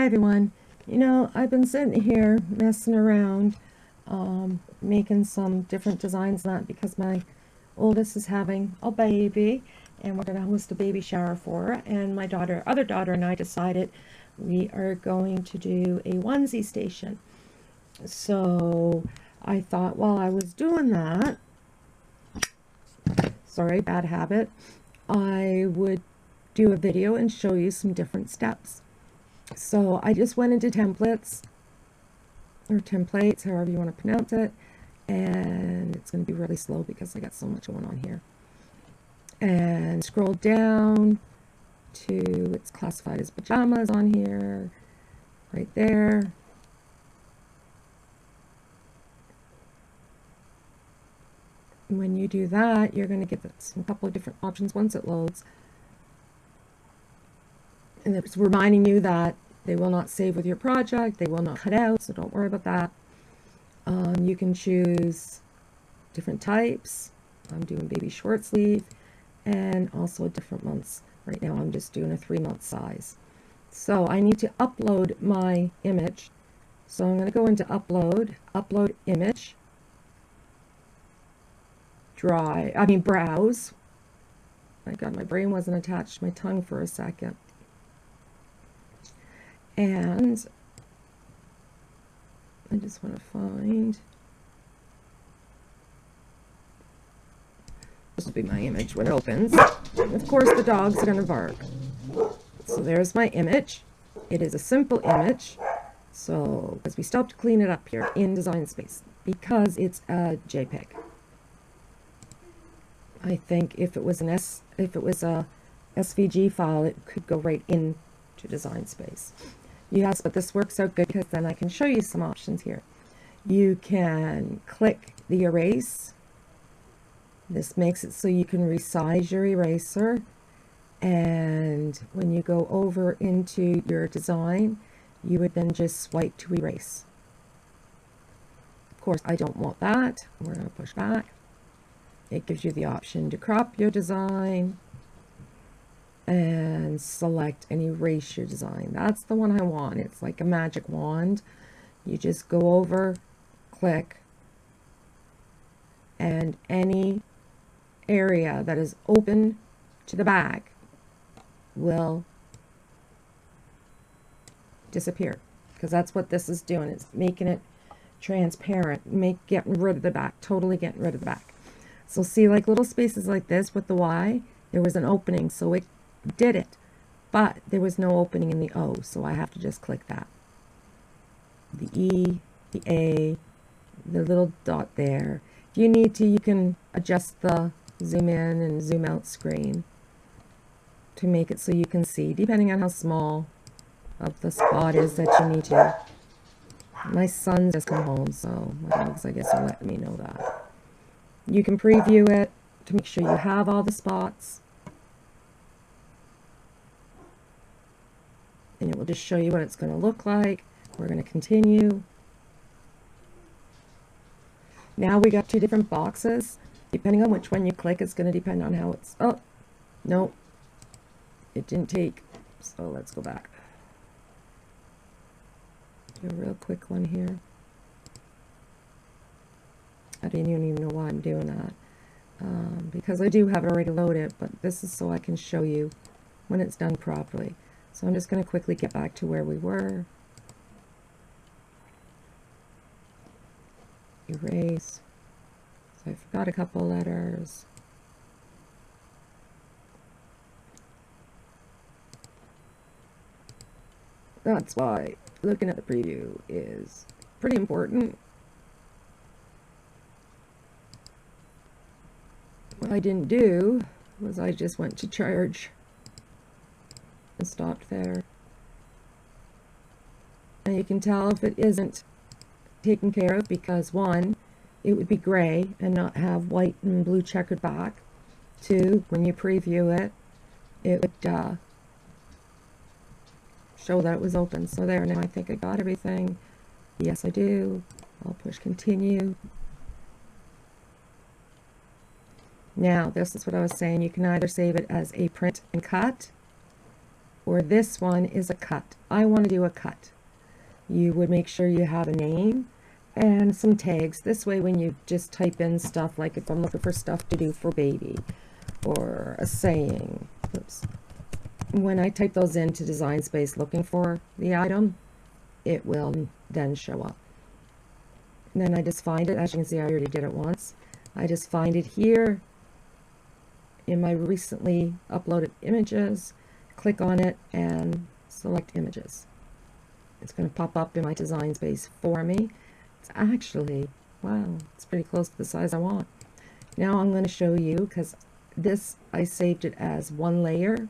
everyone. You know, I've been sitting here messing around, making some different designs on that because my oldest is having a baby and we're going to host a baby shower for her, and my other daughter and I decided we are going to do a onesie station. So I thought while I was doing that, sorry, bad habit, I would do a video and show you some different steps. So I just went into templates, or templates, however you want to pronounce it, and it's going to be really slow because I got so much going on here. And scroll down to, it's classified as pajamas on here, right there. When you do that, you're going to get a couple of different options once it loads. And it's reminding you that they will not save with your project, they will not cut out, so don't worry about that. You can choose different types. I'm doing baby short sleeve and also different months. Right now I'm just doing a 3-month size. So I need to upload my image. So I'm going to go into upload image, browse. My God, my brain wasn't attached to my tongue for a second. And I just want to find, this will be my image when it opens. And of course the dogs are going to bark. So there's my image. It is a simple image. So, because we still have to clean it up here in Design Space because it's a JPEG. I think if it was a SVG file, it could go right into Design Space. Yes, but this works out good because then I can show you some options here. You can click the erase. This makes it so you can resize your eraser. And when you go over into your design, you would then just swipe to erase. Of course, I don't want that. We're going to push back. It gives you the option to crop your design and select and erase your design. That's the one I want. It's like a magic wand. You just go over, click, and any area that is open to the bag will disappear, because that's what this is doing. It's making it transparent, getting rid of the back, totally getting rid of the back. So see, like little spaces like this with the Y, there was an opening, so it did it, but there was no opening in the O, so I have to just click that. The E, the A, the little dot there. If you need to, you can adjust the zoom in and zoom out screen to make it so you can see, depending on how small of the spot is that you need to. My son just come home, so my dogs, I guess, are letting me know that. You can preview it to make sure you have all the spots. And it will just show you what it's going to look like. We're going to continue. Now we got 2 different boxes. Depending on which one you click, it's going to depend on how it's... Oh, no. It didn't take. So let's go back. Do a real quick one here. I didn't even know why I'm doing that. Because I do have it already loaded, but this is so I can show you when it's done properly. So I'm just going to quickly get back to where we were. Erase. So I forgot a couple letters. That's why looking at the preview is pretty important. What I didn't do was I just went to charge and stopped there. And you can tell if it isn't taken care of because 1, it would be gray and not have white and blue checkered back. 2, when you preview it, it would show that it was open. So there, now I think I got everything. Yes, I do. I'll push continue. Now, this is what I was saying. You can either save it as a print and cut, or this one is a cut. I want to do a cut. You would make sure you have a name and some tags. This way when you just type in stuff, like if I'm looking for stuff to do for baby or a saying, oops. When I type those into Design Space looking for the item, it will then show up. And then I just find it. As you can see, I already did it once. I just find it here in my recently uploaded images, click on it and select images. It's going to pop up in my Design Space for me. It's actually, wow, it's pretty close to the size I want. Now I'm going to show you, because this, I saved it as one layer,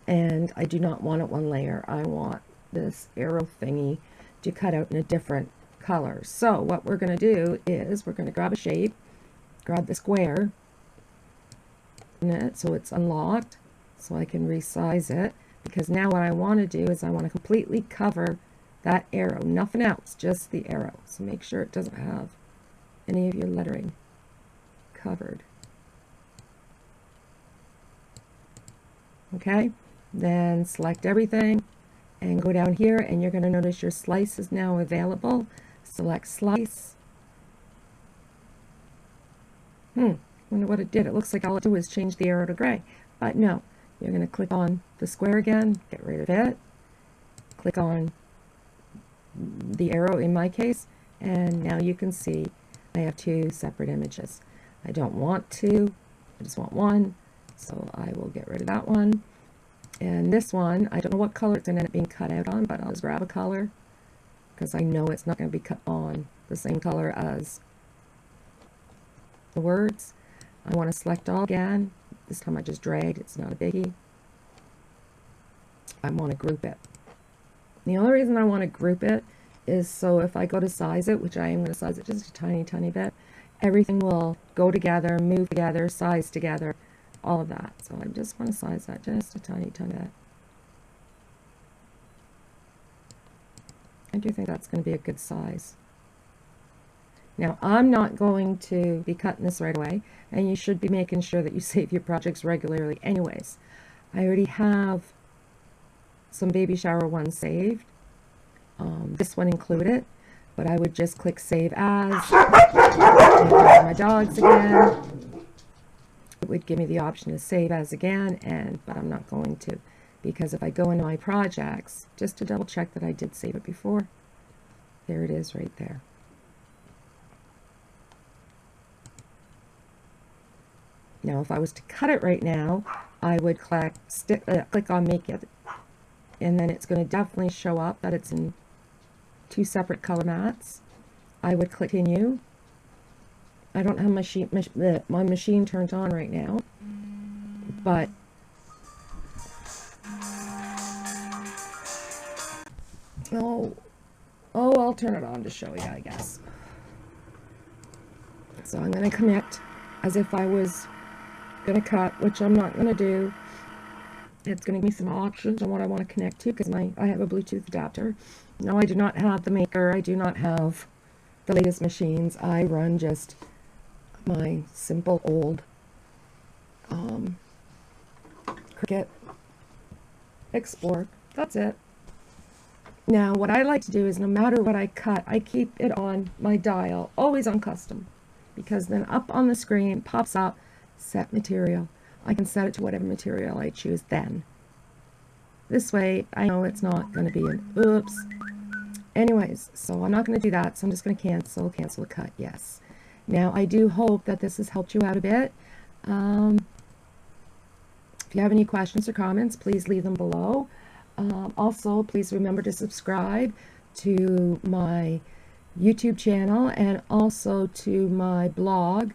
and I do not want it one layer. I want this arrow thingy to cut out in a different color. So what we're going to do is we're going to grab a shape, grab the square, so it's unlocked, so I can resize it, because now what I want to do is I want to completely cover that arrow, nothing else, just the arrow. So make sure it doesn't have any of your lettering covered. Okay, then select everything and go down here, and you're going to notice your slice is now available. Select slice. Wonder what it did. It looks like all it did was change the arrow to gray, but no. You're going to click on the square again, get rid of it, click on the arrow in my case, and now you can see I have two separate images. I don't want two, I just want one, so I will get rid of that one. And this one, I don't know what color it's going to end up being cut out on, but I'll just grab a color, because I know it's not going to be cut on the same color as the words. I want to select all again. This time I just dragged, it's not a biggie. I want to group it. The only reason I want to group it is so if I go to size it, which I am going to size it just a tiny, tiny bit, everything will go together, move together, size together, all of that. So I just want to size that just a tiny, tiny bit. I do think that's going to be a good size. Now, I'm not going to be cutting this right away, and you should be making sure that you save your projects regularly anyways. I already have some baby shower ones saved, this one included, but I would just click Save As, my dogs again. It would give me the option to save as again, but I'm not going to, because if I go into my projects, just to double check that I did save it before, there it is right there. Now, if I was to cut it right now, I would click on Make It, and then it's going to definitely show up that it's in two separate color mats. I would click Continue. I don't have my machine turned on right now, but I'll turn it on to show you, I guess. So I'm going to connect as if I was going to cut, which I'm not going to do. It's going to give me some options on what I want to connect to, because I have a Bluetooth adapter. No, I do not have the Maker. I do not have the latest machines. I run just my simple old Cricut Explorer. That's it. Now, what I like to do is no matter what I cut, I keep it on my dial, always on custom, because then up on the screen pops up set material. I can set it to whatever material I choose then. This way I know it's not going to be an oops. Anyways, so I'm not going to do that, so I'm just going to cancel the cut, yes. Now I do hope that this has helped you out a bit. If you have any questions or comments, please leave them below. Also, please remember to subscribe to my YouTube channel and also to my blog.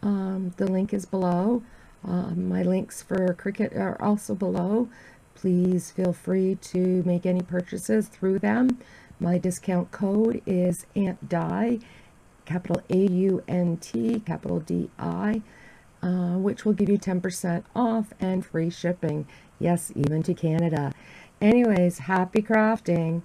The link is below. My links for Cricut are also below. Please feel free to make any purchases through them. My discount code is AuntDi, capital A-U-N-T, capital D-I, which will give you 10% off and free shipping. Yes, even to Canada. Anyways, happy crafting.